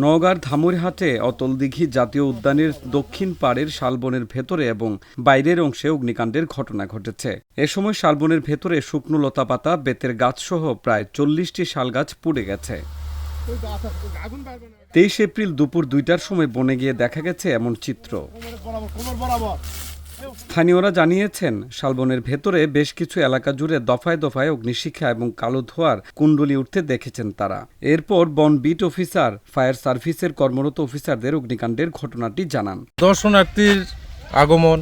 নওগাঁর ধামুরহাটে অতলদিঘি জাতীয় উদ্যানের দক্ষিণ পাড়ের শালবনের ভেতরে এবং বাইরের অংশে অগ্নিকাণ্ডের ঘটনা ঘটেছে। এ সময় শালবনের ভেতরে শুকনো লতাপাতা, বেতের গাছসহ প্রায় ৪০টি শালগাছ পুড়ে গেছে। ২৩ এপ্রিল দুপুর ২টার সময় বনে গিয়ে দেখা গেছে এমন চিত্র। স্থানীয়রা জানিয়েছেন, শালবনের ভেতরে বেশ কিছু এলাকা জুড়ে দফায় দফায় অগ্নিশিখা এবং কালো ধোঁয়ার কুণ্ডলি উঠতে দেখেছেন তারা। এরপর বন বিট অফিসার, ফায়ার সার্ভিসের কর্মরত অফিসারদের অগ্নিকাণ্ডের ঘটনাটি জানান। দর্শনার্থীর আগমন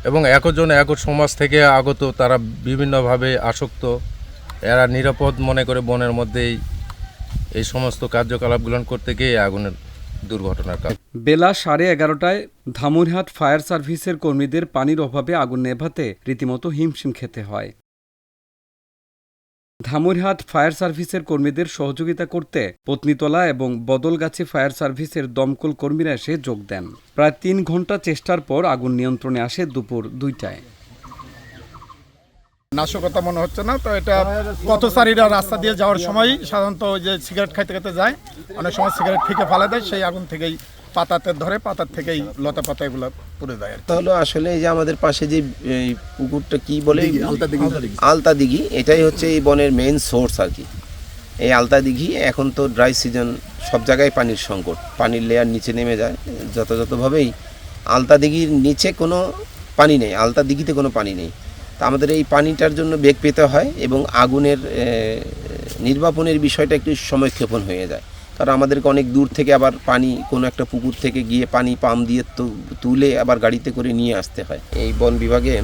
এবং একজন এক সমাজ থেকে আগত, তারা বিভিন্নভাবে আসক্ত। এরা নিরাপদ মনে করে বনের মধ্যেই এই সমস্ত কার্যকলাপগুলো করতে গিয়ে আগুনের দুর্ঘটনার কারণ। বেলা 11:30টায় ধামুরহাট ফায়ার সার্ভিসের কর্মীদের পানির অভাবে আগুন নেভাতে রীতিমতো হিমশিম খেতে হয়। ধামুরহাট ফায়ার সার্ভিসের কর্মীদের সহযোগিতা করতে পত্নীতলা এবং বদলগাছি ফায়ার সার্ভিসের দমকল কর্মীরা এসে যোগ দেন। প্রায় ৩ ঘন্টা চেষ্টার পর আগুন নিয়ন্ত্রণে আসে দুপুর ২টায়। নাশকতা মনে হচ্ছে না তো। এটা পথচারীরা রাস্তা দিয়ে যাওয়ার সময় সাধারণত যে সিগারেট খাইতে খাইতে যায়, অনেক সময় সিগারেট ফিকে ফেলা দেয়, সেই আগুন থেকেই পাতাতে ধরে, পাতার থেকেই লতা পাতা এগুলো পুড়ে যায়। তাহলে আসলে এই যে আমাদের পাশে যে এই পুকুরটা কি বলে, আলতা দিঘি, এটাই হচ্ছে এই বনের মেইন সোর্স আর কি। এই আলতা দিঘি এখন তো ড্রাই সিজন, সব জায়গায় পানির সংকট, পানির লেয়ার নিচে নেমে যায় যথাযথভাবেই। আলতা দিঘির নিচে কোনো পানি নেই, আলতা দিঘিতে কোনো পানি নেই। তা আমাদের এই পানিটার জন্য বেগ পেতে হয় এবং আগুনের নির্বাপনের বিষয়টা একটু সময়ক্ষেপণ হয়ে যায়। কারণ আমাদেরকে অনেক দূর থেকে আবার পানি, কোনো একটা পুকুর থেকে গিয়ে পানি পাম্প দিয়ে তুলে আবার গাড়িতে করে নিয়ে আসতে হয়। এই বন বিভাগে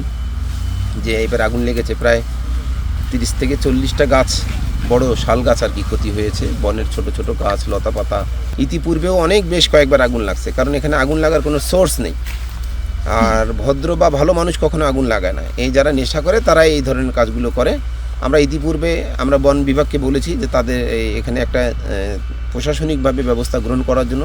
যে এবার আগুন লেগেছে, প্রায় 30 থেকে 40টা গাছ, বড় শাল গাছ আর কি ক্ষতি হয়েছে। বনের ছোট ছোট গাছ, লতা পাতা। ইতিপূর্বেও বেশ কয়েকবার আগুন লাগছে, কারণ এখানে আগুন লাগার কোনো সোর্স নেই। আর ভদ্র বা ভালো মানুষ কখনো আগুন লাগায় না। এই যারা নেশা করে তারাই এই ধরনের কাজগুলো করে। আমরা ইতিপূর্বে বন বিভাগকে বলেছি যে তাদের এখানে একটা প্রশাসনিকভাবে ব্যবস্থা গ্রহণ করার জন্য।